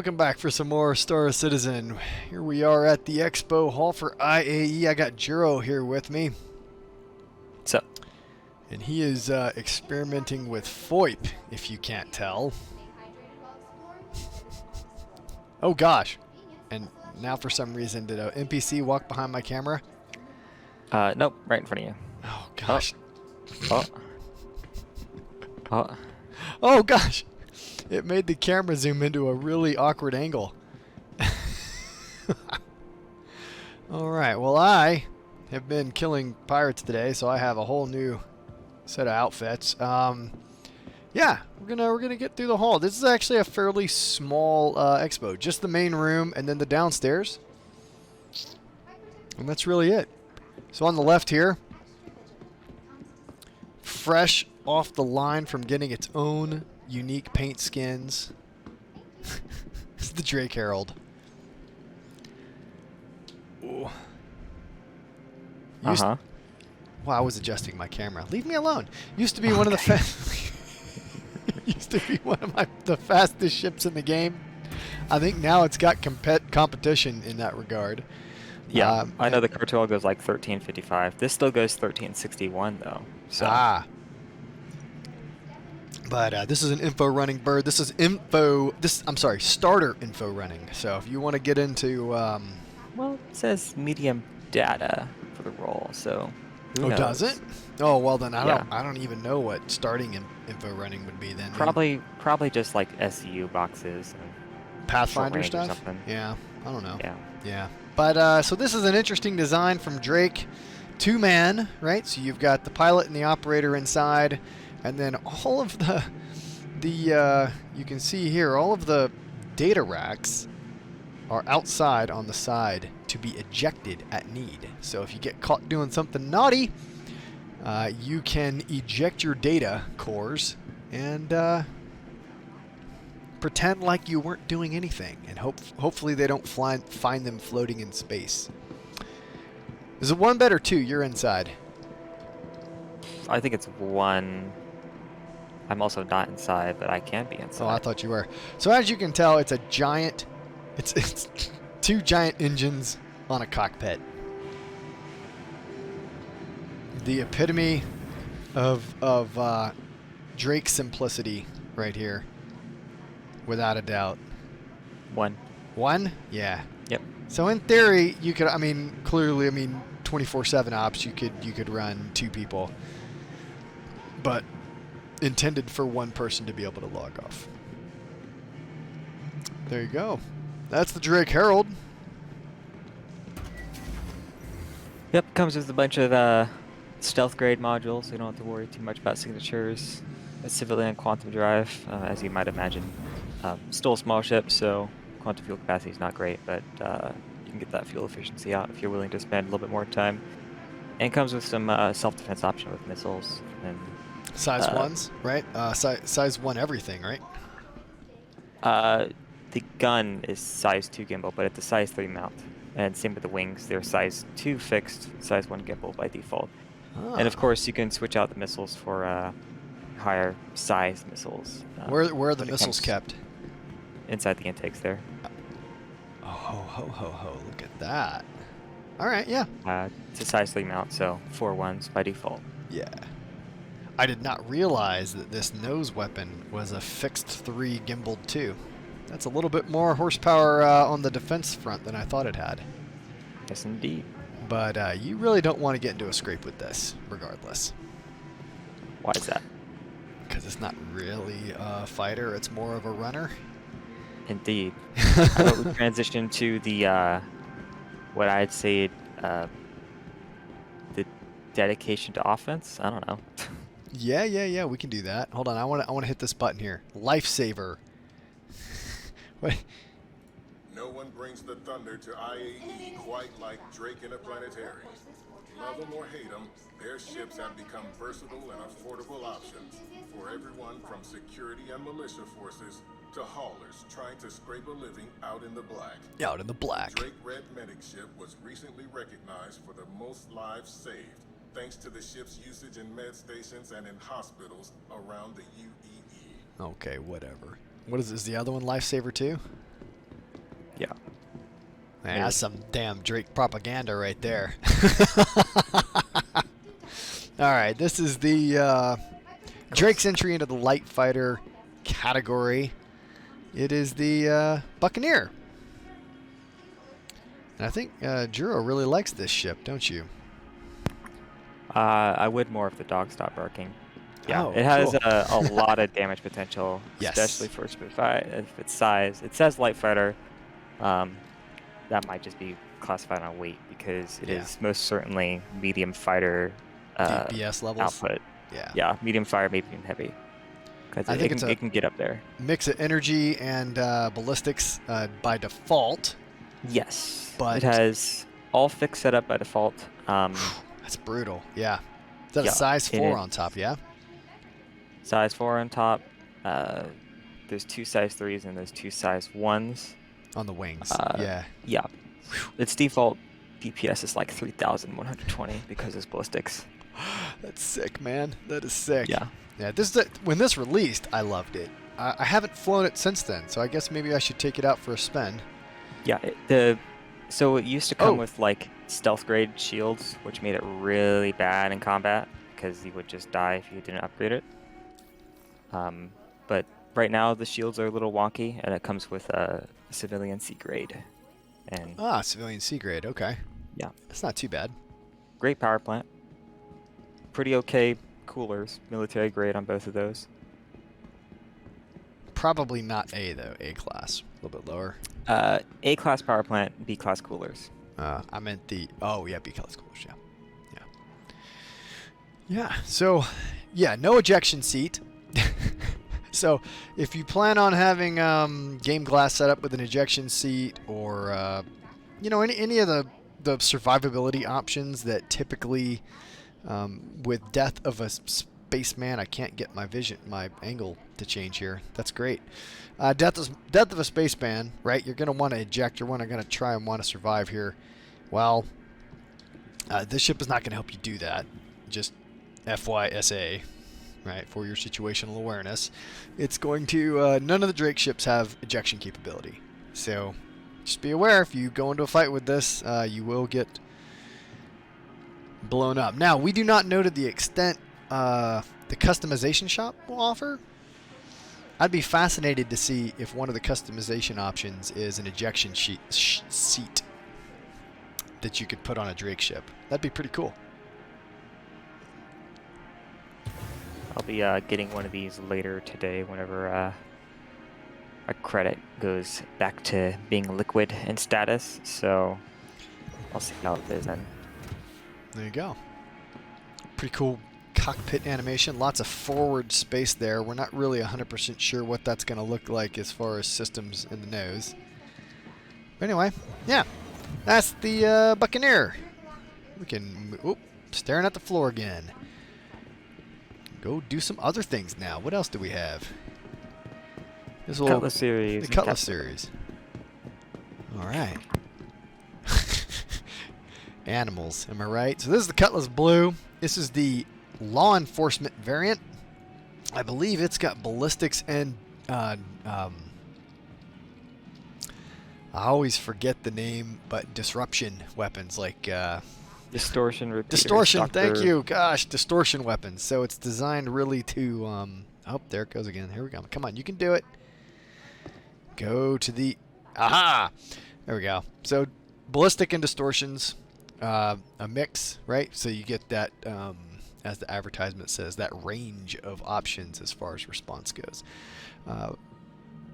Welcome back for some more Star Citizen. Here we are at the Expo Hall for IAE. I got Juro here with me. What's up? And he is experimenting with FOIP, if you can't tell. Oh gosh. And now for some reason, did an NPC walk behind my camera? Nope, right in front of you. Oh gosh. Oh. Oh. Oh gosh. It made the camera zoom into a really awkward angle. Alright, well I have been killing pirates today, so I have a whole new set of outfits. Yeah, we're gonna get through the hall. This is actually a fairly small expo. Just the main room and then the downstairs. And that's really it. So on the left here, fresh off the line from getting its own unique paint skins. This is the Drake Herald. Ooh. Wow, I was adjusting my camera. Leave me alone. Used to be one of the used to be one of the fastest ships in the game. I think now it's got competition in that regard. Yeah, I know the cartel goes like 1355. This still goes 1361 though. So. But this is an info running bird. This is starter info running. So if you want to get into well, it says medium data for the role, so who knows? Does it? Oh well, then I don't even know what starting info running would be then. Probably just like SEU boxes and Pathfinder stuff. Or something. Yeah, I don't know. Yeah. But so this is an interesting design from Drake. 2-man, right? So you've got the pilot and the operator inside. And then all of the you can see here, all of the data racks are outside on the side to be ejected at need. So if you get caught doing something naughty, you can eject your data cores and pretend like you weren't doing anything. And hopefully they don't find them floating in space. Is it 1 bed or 2? You're inside. I think it's 1. I'm also not inside, but I can be inside. Oh, I thought you were. So as you can tell, it's a giant. It's 2 giant engines on a cockpit. The epitome of Drake simplicity right here, without a doubt. 1. 1? Yeah. Yep. So in theory, you could. Clearly, 24/7 ops. You could run 2 people, but intended for 1 person to be able to log off. There you go. That's the Drake Herald. Yep, comes with a bunch of stealth grade modules, so you don't have to worry too much about signatures. A civilian quantum drive, as you might imagine. Still a small ship, so quantum fuel capacity is not great, but you can get that fuel efficiency out if you're willing to spend a little bit more time. And comes with some self-defense option with missiles and size 1s, right? Size 1 everything, right? The gun is size 2 gimbal, but it's a size 3 mount. And same with the wings. They're size 2 fixed, size 1 gimbal by default. Ah. And of course, you can switch out the missiles for higher size missiles. Where are the missiles kept? Inside the intakes there. Oh, ho. Look at that. All right, yeah. It's a size 3 mount, so 4 ones by default. Yeah. I did not realize that this nose weapon was a fixed 3 gimbaled 2. That's a little bit more horsepower on the defense front than I thought it had. Yes, indeed. But you really don't want to get into a scrape with this, regardless. Why is that? Because it's not really a fighter, it's more of a runner. Indeed. How about we transition to the, what I'd say, the dedication to offense? I don't know. Yeah, we can do that. Hold on, I want to hit this button here. Lifesaver. What? No one brings the thunder to IAE quite like Drake in a planetary. Love them or hate them, their ships have become versatile and affordable options for everyone from security and militia forces to haulers trying to scrape a living out in the black. Out in the black. Drake Red medic ship was recently recognized for the most lives saved, thanks to the ship's usage in med stations and in hospitals around the UEE. Okay, whatever. What is the other one? Lifesaver too? Man, that's some damn Drake propaganda right there. All right, this is the Drake's entry into the light fighter category. It is the Buccaneer. And I think Juro really likes this ship, don't you? I would more if the dog stopped barking. Yeah, Oh, it has cool. a lot of damage potential, Yes. especially for its size. It says light fighter. That might just be classified on weight because it is most certainly medium fighter DPS levels. output. Yeah. Yeah, medium fire, medium heavy. Because I think it can get up there. Mix of energy and ballistics by default. Yes, But it has all fixed setup by default. That's brutal. Yeah. Is that a Yeah, size and 4 on top? Yeah. Size 4 on top. There's 2 size 3s and there's 2 size 1s. On the wings. Yeah. Its default DPS is like 3,120 because it's ballistics. That's sick, man. That is sick. Yeah. Yeah. When this released, I loved it. I haven't flown it since then, so I guess maybe I should take it out for a spin. Yeah. So it used to come with like stealth grade shields, which made it really bad in combat because you would just die if you didn't upgrade it. But right now the shields are a little wonky, and it comes with a civilian C grade. And Civilian C grade. Okay. yeah, That's not too bad. great power plant. Pretty okay coolers, military grade on both of those. Probably not A though. A class, a little bit lower. A class power plant, B class coolers. I meant the B class coolers. Yeah. So, no ejection seat. So, if you plan on having game glass set up with an ejection seat, or any of the survivability options that typically, with death of a spaceman, I can't get my angle to change here. That's great. Death of a spaceman, right? You're going to want to eject. You're going to try and want to survive here. Well, this ship is not going to help you do that. Just FYSA, right? For your situational awareness, it's going to. None of the Drake ships have ejection capability, so just be aware. If you go into a fight with this, you will get blown up. Now, we do not know to the extent the customization shop will offer. I'd be fascinated to see if one of the customization options is an ejection seat that you could put on a Drake ship. That'd be pretty cool. I'll be getting one of these later today whenever my credit goes back to being liquid in status. So I'll see how it is then. There you go. Pretty cool cockpit animation. Lots of forward space there. We're not really 100% sure what that's going to look like as far as systems in the nose. But anyway, yeah. That's the Buccaneer. We can... staring at the floor again. Go do some other things now. What else do we have? This little Cutlass series. The Cutlass series. All right. Animals, am I right? So this is the Cutlass Blue. This is the law enforcement variant. I believe it's got ballistics and I always forget the name, but disruption weapons like Distortion repeaters. distortion. Thank you. Gosh, distortion weapons. So it's designed really to oh, there it goes again. Here we go. Come on, you can do it. Go to the aha. There we go. So ballistic and distortions, a mix, right? So you get that, as the advertisement says, that range of options as far as response goes.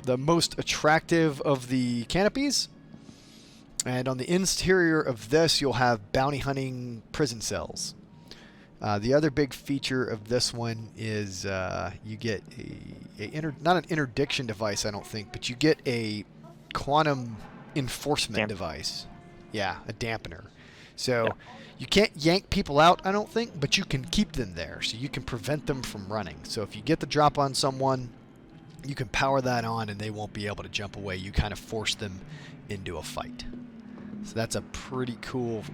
The most attractive of the canopies, and on the interior of this, you'll have bounty hunting prison cells. The other big feature of this one is you get not an interdiction device, I don't think, but you get a quantum enforcement device. Yeah, a dampener. So you can't yank people out, I don't think, but you can keep them there. So you can prevent them from running. So if you get the drop on someone, you can power that on and they won't be able to jump away. You kind of force them into a fight. So that's a pretty cool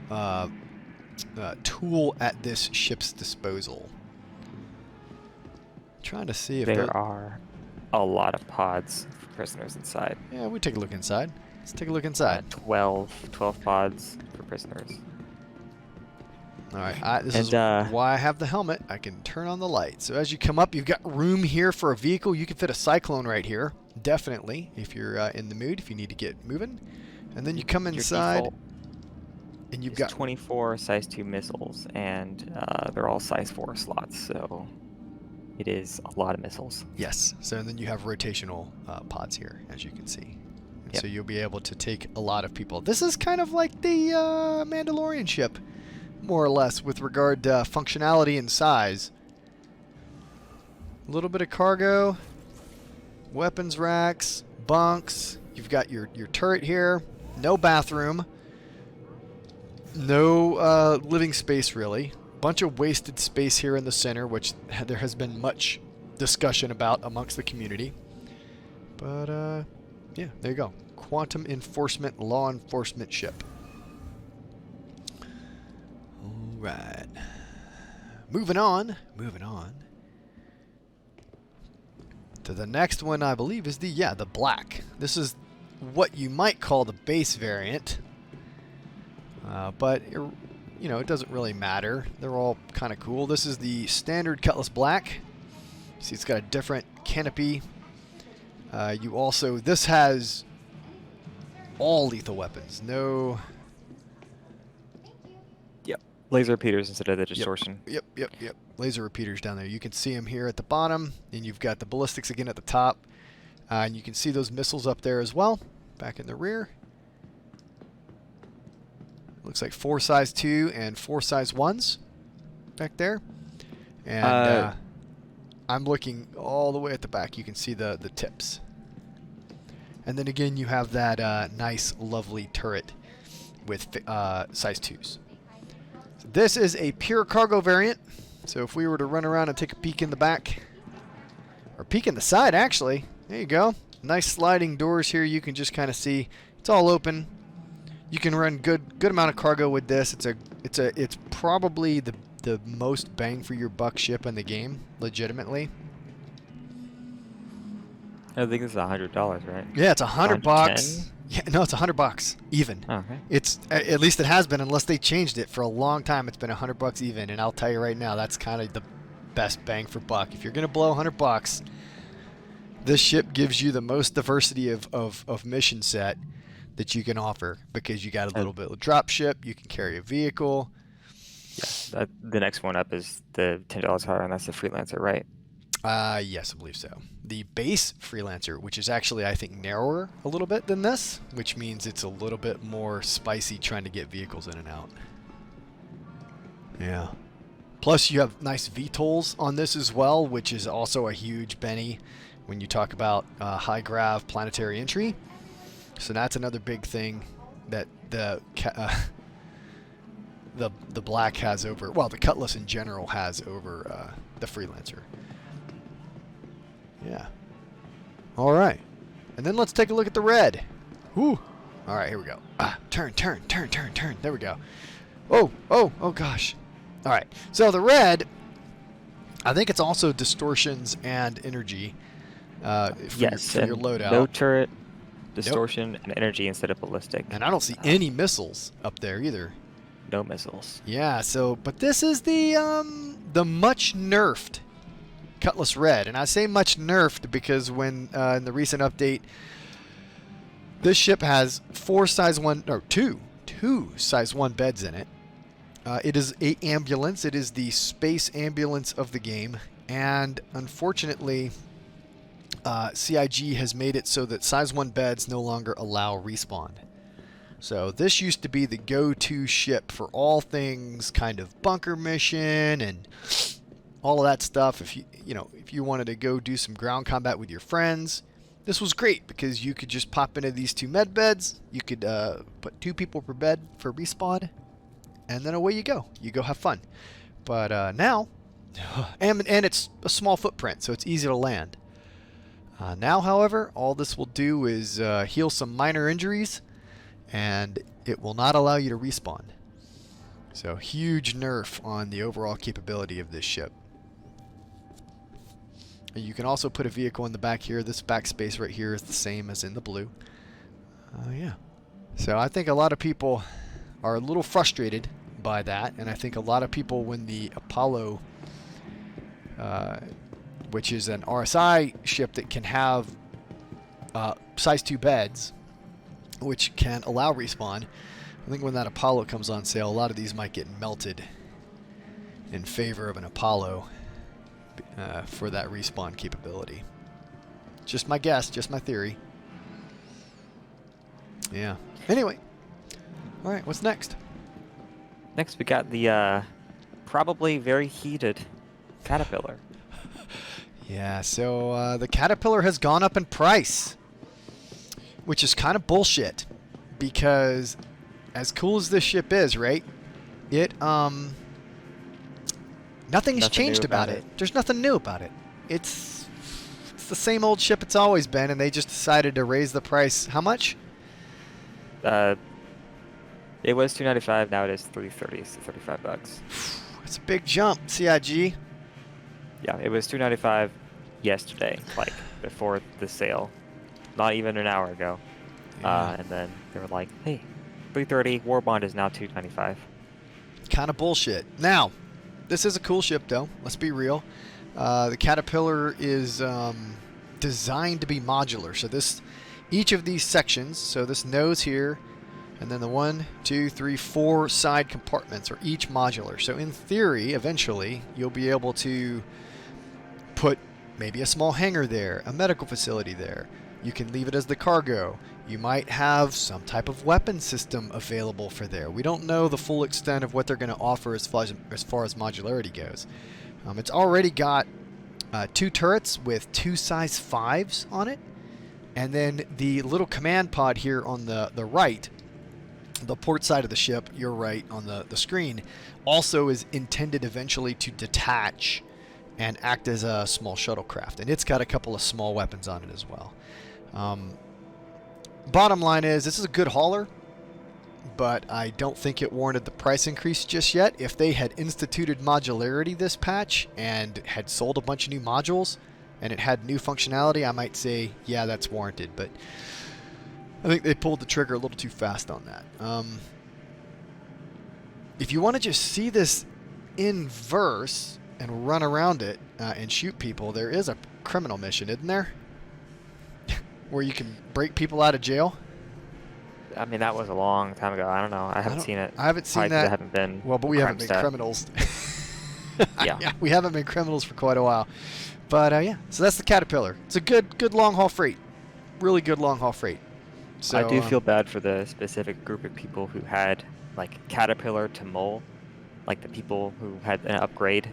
tool at this ship's disposal. Trying to see if there are a lot of pods for prisoners inside. Yeah, we take a look inside. Let's take a look inside. 12 pods for prisoners. All right, this is And, why I have the helmet. I can turn on the light. So as you come up, you've got room here for a vehicle. You can fit a Cyclone right here, definitely, if you're in the mood, if you need to get moving. And then you come inside, and you've got 24 size 2 missiles, and they're all size 4 slots, so it is a lot of missiles. Yes. So then you have rotational pods here, as you can see. And Yep. so you'll be able to take a lot of people. This is kind of like the Mandalorian ship, more or less, with regard to functionality and size. A little bit of cargo, weapons racks, bunks. You've got your turret here. No bathroom. No living space, really. Bunch of wasted space here in the center, which there has been much discussion about amongst the community. But, yeah, there you go. Quantum Enforcement Law Enforcement Ship. All right. Moving on. To the next one, I believe, is the black. This is what you might call the base variant. But, it doesn't really matter. They're all kind of cool. This is the standard Cutlass Black. See, it's got a different canopy. This has all lethal weapons. No. Yep. Laser repeaters instead of the distortion. Yep. Laser repeaters down there. You can see them here at the bottom, and you've got the ballistics again at the top. And you can see those missiles up there as well, back in the rear. Looks like 4 size 2 and 4 size 1s back there. And I'm looking all the way at the back. You can see the tips. And then again, you have that nice, lovely turret with size 2s. So this is a pure cargo variant. So if we were to run around and take a peek in the back, or peek in the side, actually, there you go. Nice sliding doors here. You can just kind of see it's all open. You can run good amount of cargo with this. It's probably the most bang for your buck ship in the game, legitimately. I think it's $100, right? Yeah, it's $100 bucks. 110? Yeah, no, it's $100 even. Oh, okay. It's at least it has been, unless they changed it for a long time. It's been $100 even, and I'll tell you right now, that's kind of the best bang for buck. If you're gonna blow $100, this ship gives you the most diversity of mission set that you can offer, because you got a little bit of drop ship, you can carry a vehicle. Yeah, the next one up is the $10 higher, and that's the Freelancer, right? Yes, I believe so. The base Freelancer, which is actually, I think, narrower a little bit than this, which means it's a little bit more spicy trying to get vehicles in and out. Yeah. Plus, you have nice VTOLs on this as well, which is also a huge Benny when you talk about high grav planetary entry. So that's another big thing that the black has over, well, the Cutlass in general has over the Freelancer. Yeah. All right. And then let's take a look at the red. Whew. All right, here we go. Turn. There we go. Oh gosh. All right. So the red, I think it's also distortions and energy for your loadout. No turret, distortion, and energy instead of ballistic. And I don't see any missiles up there either. No missiles. Yeah, but this is the much nerfed Cutlass Red, and I say much nerfed because when in the recent update, this ship has two size 1 beds in it. It is an ambulance. It is the space ambulance of the game, and unfortunately, CIG has made it so that size 1 beds no longer allow respawn. So this used to be the go-to ship for all things kind of bunker mission and all of that stuff. If you wanted to go do some ground combat with your friends, this was great because you could just pop into these 2 med beds. You could put 2 people per bed for respawn, and then away you go. You go have fun. But now, and it's a small footprint, so it's easy to land. Now, however, all this will do is heal some minor injuries, and it will not allow you to respawn. So huge nerf on the overall capability of this ship. You can also put a vehicle in the back here. This back space right here is the same as in the blue. Oh, yeah. So I think a lot of people are a little frustrated by that, and I think a lot of people, when the Apollo, which is an RSI ship that can have size 2 beds, which can allow respawn, I think when that Apollo comes on sale, a lot of these might get melted in favor of an Apollo for that respawn capability. Just my guess, just my theory. Yeah. Anyway. All right, what's next? Next, we got the probably very heated Caterpillar. Yeah, so the Caterpillar has gone up in price, which is kind of bullshit, because as cool as this ship is, right? It nothing's changed about it. There's nothing new about it. It's the same old ship it's always been, and they just decided to raise the price. How much? It was $295. Now it is $330, so $35. It's a big jump, CIG. Yeah, it was $295 yesterday, like before the sale, not even an hour ago. Yeah. And then they were like, "Hey, $330. War Bond is now $295." Kind of bullshit. Now, this is a cool ship, though. Let's be real. The Caterpillar is designed to be modular. So each of these sections, so this nose here, and then the 1, 2, 3, 4 side compartments are each modular. So in theory, eventually, you'll be able to put maybe a small hangar there, a medical facility there. You can leave it as the cargo. You might have some type of weapon system available for there. We don't know the full extent of what they're going to offer as far as modularity goes. It's already got 2 turrets with 2 size 5s on it. And then the little command pod here on the right, the port side of the ship, you're right on the screen, also is intended eventually to detach and act as a small shuttlecraft. And it's got a couple of small weapons on it as well. Bottom line is, this is a good hauler, but I don't think it warranted the price increase just yet. If they had instituted modularity this patch and had sold a bunch of new modules and it had new functionality, I might say, yeah, that's warranted. But I think they pulled the trigger a little too fast on that. If you want to just see this in verse and run around it and shoot people, there is a criminal mission, isn't there? Where you can break people out of jail. I mean, that was a long time ago. I don't know. I haven't seen it. I haven't seen Probably 'cause that. I haven't been. Well, but we haven't been criminals. Yeah. We haven't been criminals for quite a while. But yeah, so that's the Caterpillar. It's a good long haul freight. Really good long haul freight. So, I do feel bad for the specific group of people who had like Caterpillar to Mole, like the people who had an upgrade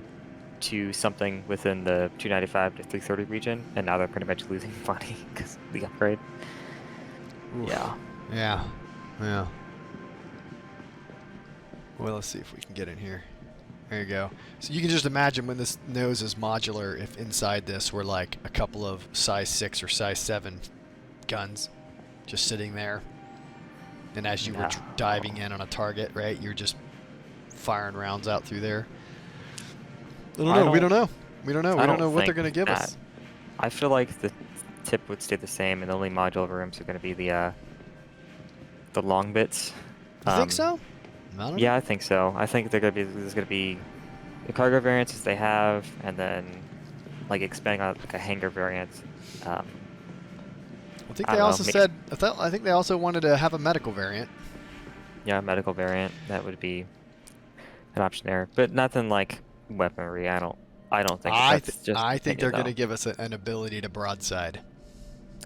to something within the 295 to 330 region, and now they're pretty much losing money because of the upgrade. Oof. Yeah. Yeah. Yeah. Well, let's see if we can get in here. There you go. So you can just imagine when this nose is modular, if inside this were like a couple of size 6 or size 7 guns just sitting there. And as you were diving in on a target, right, you're just firing rounds out through there. I don't know. We don't know. We don't know. We don't know what they're going to give us. I feel like the tip would stay the same, and the only modular rooms are going to be the long bits. You think so? I don't know. Yeah, I think so. I think there's going to be the cargo variants as they have, and then like expanding on like a hangar variant. I think they also said. I think they also wanted to have a medical variant. Yeah, a medical variant, that would be an option there, but nothing like weaponry. I don't think. I think they're going to give us an ability to broadside.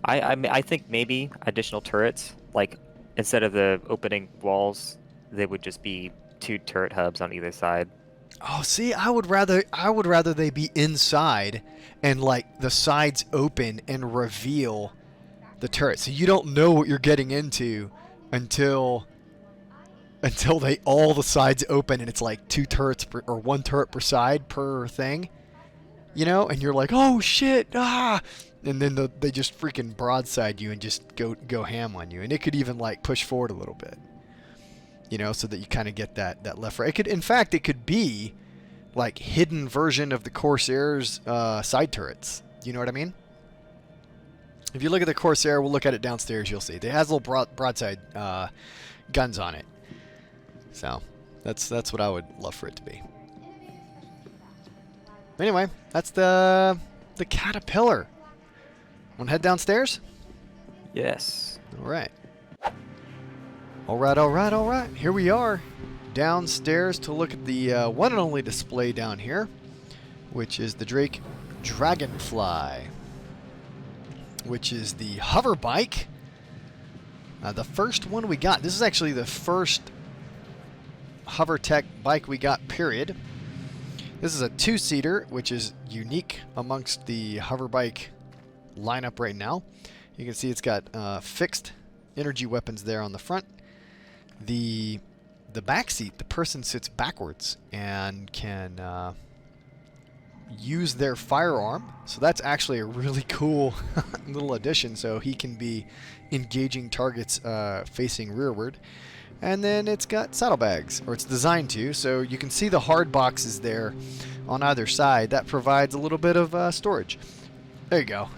I think maybe additional turrets, like instead of the opening walls, they would just be 2 turret hubs on either side. Oh, see, I would rather they be inside and like the sides open and reveal the turret, so you don't know what you're getting into until all the sides open and it's like 2 turrets or 1 turret per side per thing, you know, and you're like, oh shit, and then they just freaking broadside you and just go ham on you, and it could even like push forward a little bit, you know, so that you kind of get that left right. It could be like hidden version of the Corsair's side turrets. You know what I mean? If you look at the Corsair, we'll look at it downstairs, you'll see. It has little broadside guns on it. So that's what I would love for it to be. Anyway, that's the Caterpillar. Want to head downstairs? Yes. All right. All right, all right, all right. Here we are downstairs to look at the one and only display down here, which is the Drake Dragonfly, which is the hover bike. The first one we got. This is actually the first hover tech bike we got, period. This is a two-seater, which is unique amongst the hover bike lineup right now. You can see it's got fixed energy weapons there on the front. The back seat, the person sits backwards and can use their firearm. So that's actually a really cool little addition. So he can be engaging targets facing rearward. And then it's got saddlebags, or it's designed to. So you can see the hard boxes there on either side. That provides a little bit of storage. There you go.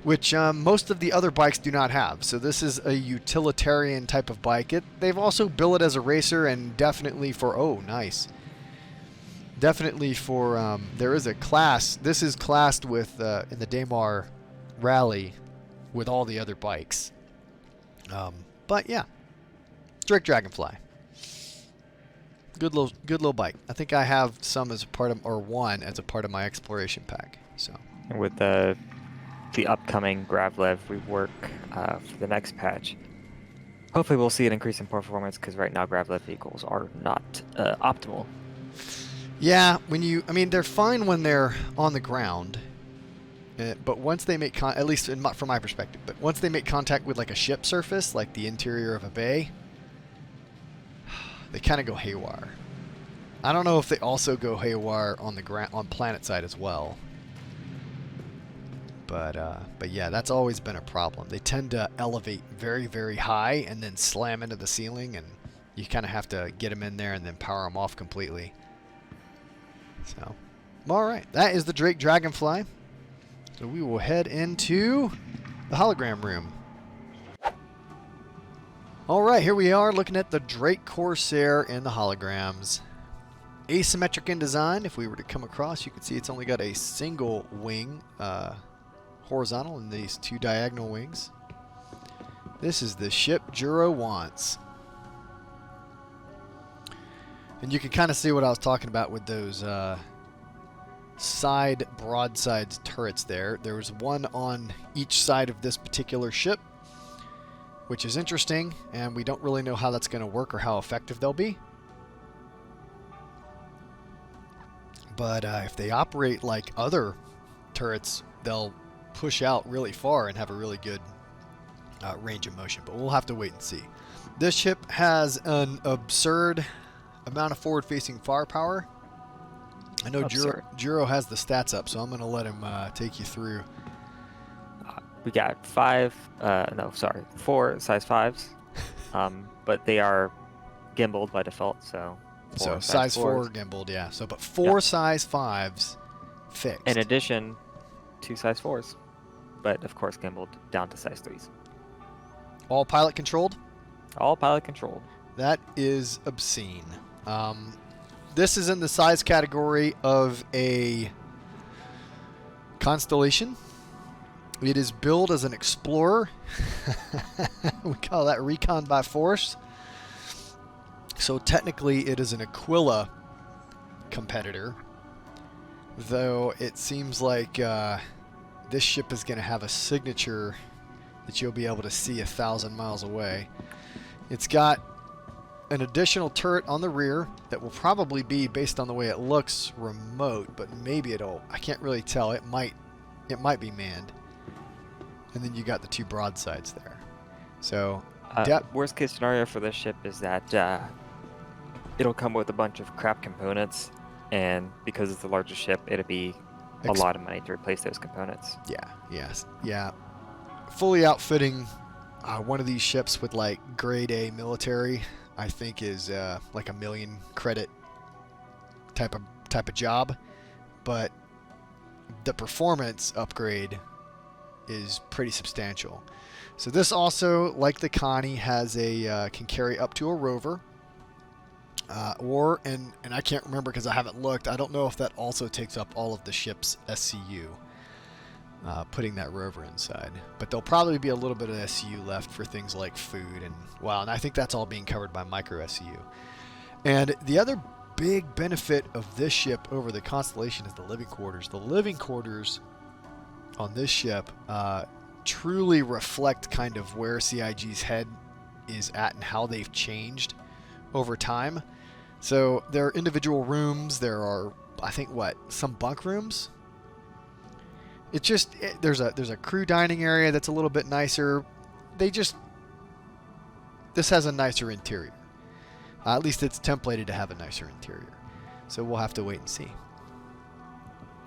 Which most of the other bikes do not have. So this is a utilitarian type of bike. They've also billed it as a racer, and definitely for, oh, nice. Definitely for, there is a class. This is classed with, in the Damar Rally with all the other bikes. But yeah, Drake Dragonfly. Good little bike. I think I have some as a part of, or one as a part of my exploration pack. So. And with the upcoming Gravlev rework for the next patch, hopefully we'll see an increase in performance, because right now Gravlev vehicles are not optimal. Yeah, I mean, they're fine when they're on the ground, but once they make at least from my perspective, but once they make contact with like a ship surface, like the interior of a bay, they kind of go haywire. I don't know if they also go haywire on the ground, on planet side as well. But yeah, that's always been a problem. They tend to elevate very, very high and then slam into the ceiling, and you kind of have to get them in there and then power them off completely. So, all right, that is the Drake Dragonfly. So we will head into the hologram room. All right, here we are looking at the Drake Corsair in the holograms. Asymmetric in design. If we were to come across, you can see it's only got a single wing, horizontal, and these two diagonal wings. This is the ship Juro wants. And you can kind of see what I was talking about with those side broadsides turrets there. There was one on each side of this particular ship, which is interesting, and we don't really know how that's going to work or how effective they'll be. But if they operate like other turrets, they'll push out really far and have a really good range of motion. But we'll have to wait and see. This ship has an absurd amount of forward-facing firepower. I know Juro has the stats up, so I'm going to let him take you through. We got 4 size 5s, but they are gimbaled by default, so size 4 gimbaled, yeah. So, but 4 size 5s fixed. In addition, 2 size 4s, but of course gimbaled down to size 3s. All pilot controlled? All pilot controlled. That is obscene. This is in the size category of a Constellation. It is billed as an Explorer. We call that Recon by Force. So technically it is an Aquila competitor, though it seems like this ship is going to have a signature that you'll be able to see 1,000 miles away. It's got an additional turret on the rear that will probably be, based on the way it looks, remote, but maybe I can't really tell. It might be manned. And then you got the 2 broadsides there. So worst case scenario for this ship is that it'll come with a bunch of crap components, and because it's the largest ship, it'll be a lot of money to replace those components. Yeah. Fully outfitting one of these ships with like grade A military, I think, is like a 1 million credit type of job, but the performance upgrade is pretty substantial. So this also, like the Connie, has a can carry up to a rover. And I can't remember because I haven't looked. I don't know if that also takes up all of the ship's SCU, putting that rover inside. But there'll probably be a little bit of SCU left for things like food and and I think that's all being covered by micro SCU. And the other big benefit of this ship over the Constellation is the living quarters. The living quarters on this ship truly reflect kind of where CIG's head is at and how they've changed over time. So there are individual rooms. There are, I think, some bunk rooms. There's a crew dining area that's a little bit nicer. This has a nicer interior. At least it's templated to have a nicer interior. So we'll have to wait and see.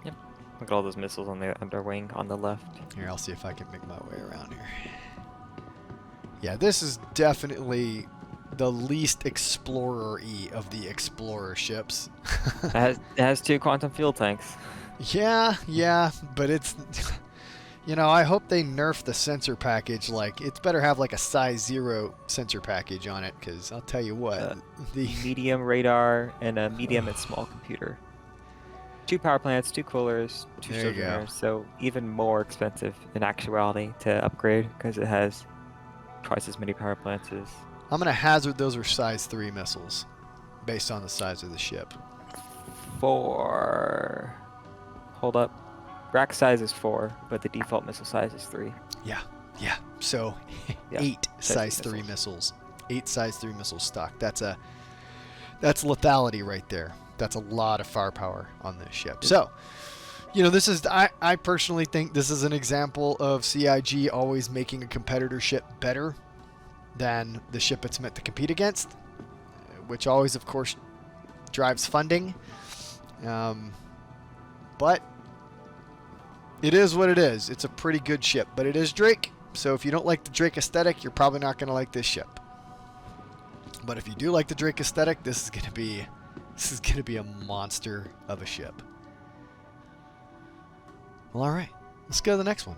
Yep. Look at all those missiles on the underwing on the left. Here, I'll see if I can make my way around here. Yeah, this is definitely the least explorer-y of the explorer ships. It has 2 quantum fuel tanks. Yeah, but it's, I hope they nerf the sensor package. Like, it's better have like a size 0 sensor package on it, because I'll tell you what, the medium radar and a medium and small computer. 2 power plants, 2 coolers, 2 There you go. sojourners, so even more expensive in actuality to upgrade because it has twice as many power plants as. I'm gonna hazard those are size 3 missiles, based on the size of the ship. 4. Hold up. Rack size is 4, but the default missile size is 3. Yeah. So Yeah, 8 size 3 missiles. 8 size 3 missiles stock. That's lethality right there. That's a lot of firepower on this ship. So, this is, I personally think this is an example of CIG always making a competitor ship better than the ship it's meant to compete against, which always, of course, drives funding. But it is what it is. It's a pretty good ship, but it is Drake. So if you don't like the Drake aesthetic, you're probably not going to like this ship. But if you do like the Drake aesthetic, this is going to be a monster of a ship. Well, all right. Let's go to the next one.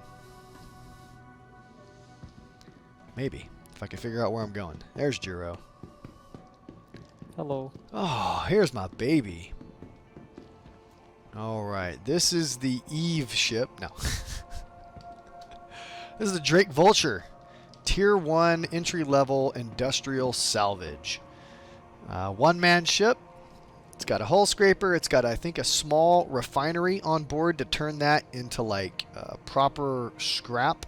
Maybe. If I can figure out where I'm going. There's Juro. Hello. Oh, here's my baby. All right. This is the Eve ship. No. This is the Drake Vulture. Tier 1 entry-level industrial salvage. One-man ship. It's got a hull scraper. It's got, I think, a small refinery on board to turn that into, like, proper scrap.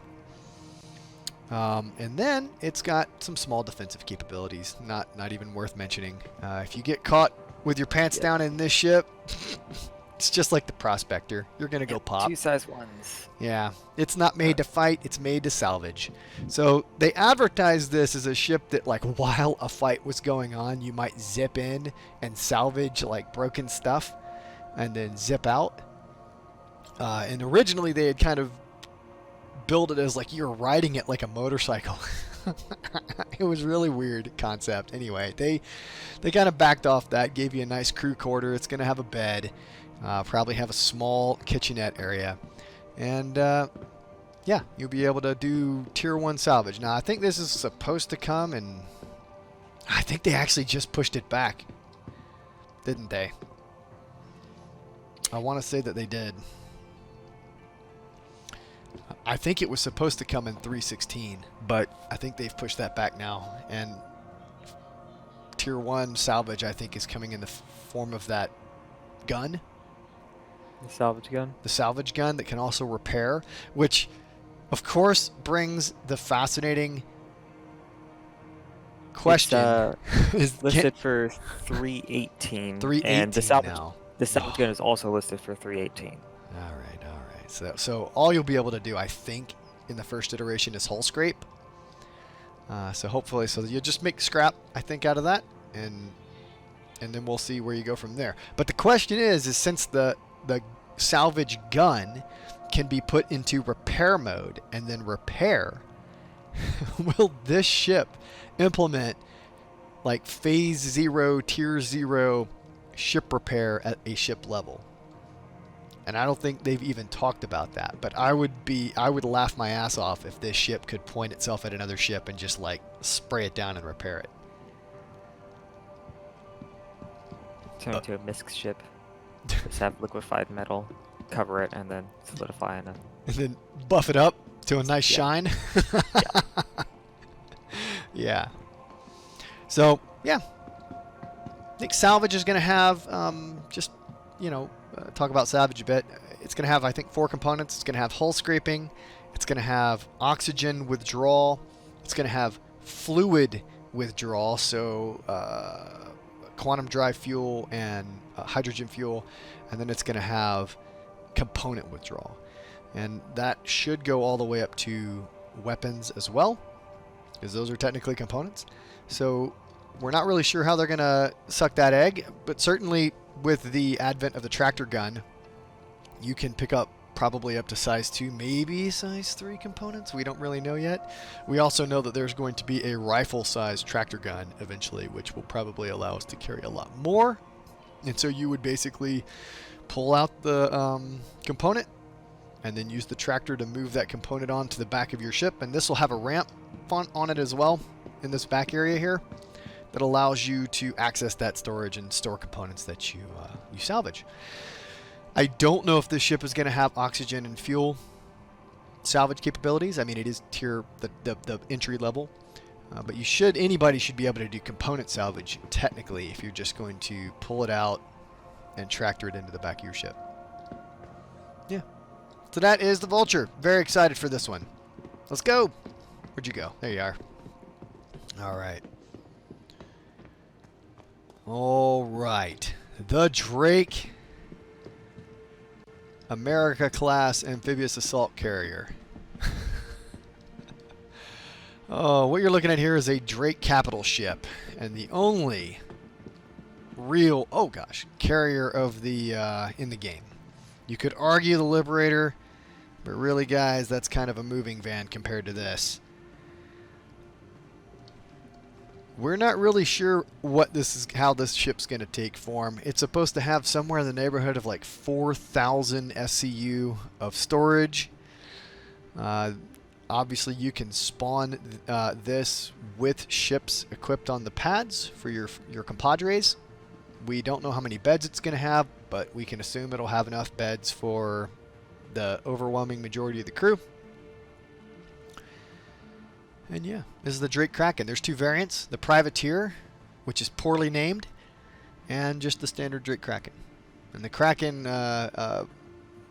And then it's got some small defensive capabilities. Not even worth mentioning. If you get caught with your pants down in this ship, it's just like the Prospector. You're going to go pop. 2 size 1s. Yeah. It's not made to fight. It's made to salvage. So they advertised this as a ship that, like, while a fight was going on, you might zip in and salvage, like, broken stuff and then zip out. And originally they had kind of built it as like you're riding it like a motorcycle. It was really weird concept. Anyway, they kind of backed off that, gave you a nice crew quarter. It's going to have a bed, probably have a small kitchenette area. And yeah, you'll be able to do tier 1 salvage. Now, I think this is supposed to come, and I think they actually just pushed it back. Didn't they? I want to say that they did. I think it was supposed to come in 3.16, but I think they've pushed that back now. And tier 1 salvage, I think, is coming in the form of that gun. The salvage gun? The salvage gun that can also repair, which, of course, brings the fascinating question. It's listed for 318. 318 and the salvage, now. The salvage gun is also listed for 318. All right. So all you'll be able to do, I think, in the first iteration is hull scrape. So hopefully, you'll just make scrap, I think, out of that, and then we'll see where you go from there. But the question is since the salvage gun can be put into repair mode and then repair, will this ship implement like phase 0, tier 0 ship repair at a ship level? And I don't think they've even talked about that. But I would laugh my ass off if this ship could point itself at another ship and just like spray it down and repair it. Turn into a misc ship. Just have liquefied metal, cover it, and then solidify in a... And then buff it up to a nice shine. Yeah. Yeah. So, yeah. I think Salvage is going to have, just, you know, talk about Salvage a bit. It's going to have, I think, 4 components. It's going to have hull scraping. It's going to have oxygen withdrawal. It's going to have fluid withdrawal, so quantum drive fuel and hydrogen fuel. And then it's going to have component withdrawal. And that should go all the way up to weapons as well, because those are technically components. So we're not really sure how they're going to suck that egg, but certainly with the advent of the tractor gun, you can pick up probably up to size 2, maybe size 3 components. We don't really know yet. We also know that there's going to be a rifle-sized tractor gun eventually, which will probably allow us to carry a lot more. And so you would basically pull out the component and then use the tractor to move that component onto the back of your ship. And this will have a ramp on it as well in this back area here that allows you to access that storage and store components that you salvage. I don't know if this ship is going to have oxygen and fuel salvage capabilities. I mean, it is tier the entry level, but anybody should be able to do component salvage technically if you're just going to pull it out and tractor it into the back of your ship. Yeah. So that is the Vulture. Very excited for this one. Let's go. Where'd you go? There you are. All right. All right. The Drake America class amphibious assault carrier. Oh, what you're looking at here is a Drake capital ship, and the only real, oh gosh, carrier of the in the game. You could argue the Liberator, but really, guys, that's kind of a moving van compared to this. We're not really sure how this ship's going to take form. It's supposed to have somewhere in the neighborhood of like 4,000 SCU of storage. Obviously, you can spawn this with ships equipped on the pads for your compadres. We don't know how many beds it's going to have, but we can assume it'll have enough beds for the overwhelming majority of the crew. And yeah, this is the Drake Kraken. There's 2 variants, the Privateer, which is poorly named, and just the standard Drake Kraken. And the Kraken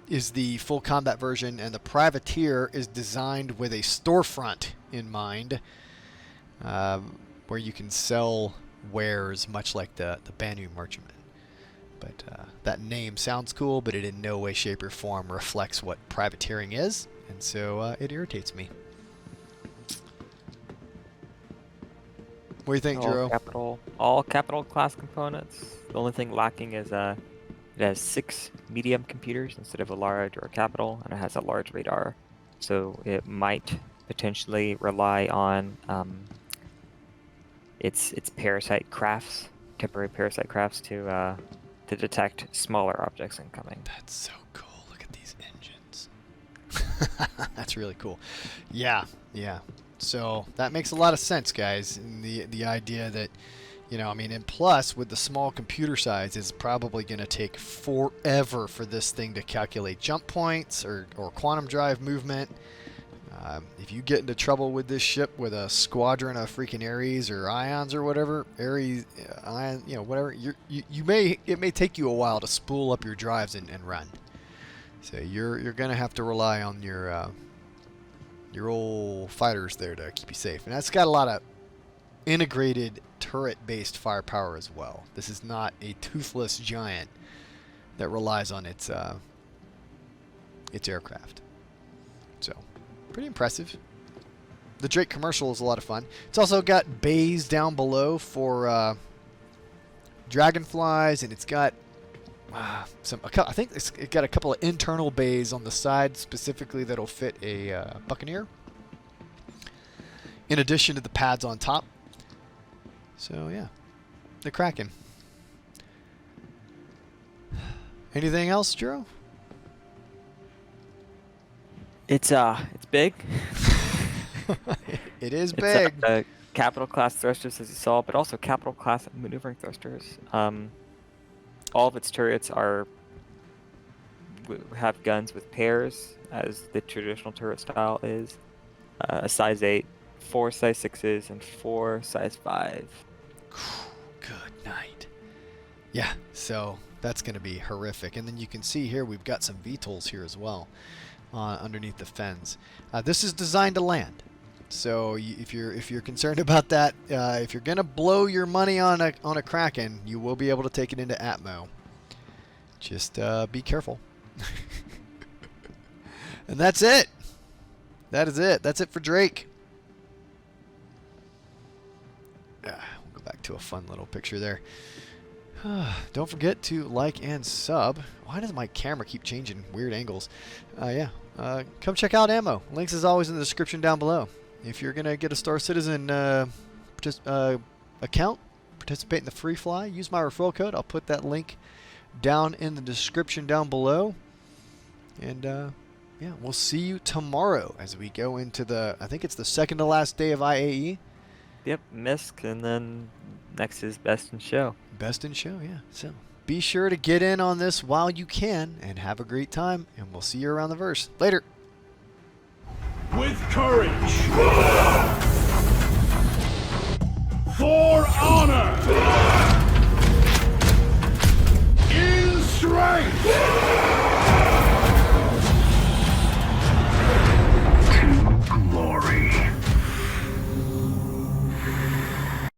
is the full combat version, and the Privateer is designed with a storefront in mind, where you can sell wares much like the Banu Merchantman. But that name sounds cool, but it in no way, shape, or form reflects what privateering is, and so it irritates me. What do you think, Jero? All capital class components. The only thing lacking is it has 6 medium computers instead of a large or a capital, and it has a large radar. So it might potentially rely on its parasite crafts, temporary parasite crafts, to detect smaller objects incoming. That's so cool. Look at these engines. That's really cool. Yeah, yeah. So that makes a lot of sense, guys. And the idea that, you know, I mean, and plus with the small computer size, it's probably going to take forever for this thing to calculate jump points or quantum drive movement. If you get into trouble with this ship with a squadron of freaking Ares or Ions or whatever, Ares, Ion, you know, whatever, it may take you a while to spool up your drives and run. So you're going to have to rely on your old fighters there to keep you safe. And that's got a lot of integrated turret-based firepower as well. This is not a toothless giant that relies on its aircraft. So, pretty impressive. The Drake commercial is a lot of fun. It's also got bays down below for Dragonflies, and it's got I think it's got a couple of internal bays on the side specifically that'll fit a Buccaneer, in addition to the pads on top. So yeah, the Kraken. Anything else, Jero? It's big. It is It's big. capital class thrusters, as you saw, but also capital class maneuvering thrusters. All of its turrets have guns with pairs, as the traditional turret style is. A size 8, 4 size 6s, and 4 size 5. Good night. Yeah, so that's going to be horrific. And then you can see here we've got some VTOLs here as well underneath the fens. This is designed to land. So if you're concerned about that, if you're going to blow your money on a Kraken, you will be able to take it into a.m.m.o. Just be careful. And that's it. That is it. That's it for Drake. We'll go back to a fun little picture there. Don't forget to like and sub. Why does my camera keep changing weird angles? Yeah. Come check out a.m.m.o. Links is always in the description down below. If you're going to get a Star Citizen account, participate in the free fly, use my referral code. I'll put that link down in the description down below. And yeah, we'll see you tomorrow as we go into I think it's the second to last day of IAE. Yep, MISC, and then next is Best in Show. Best in Show, yeah. So be sure to get in on this while you can and have a great time, and we'll see you around the verse. Later. With courage. For honor.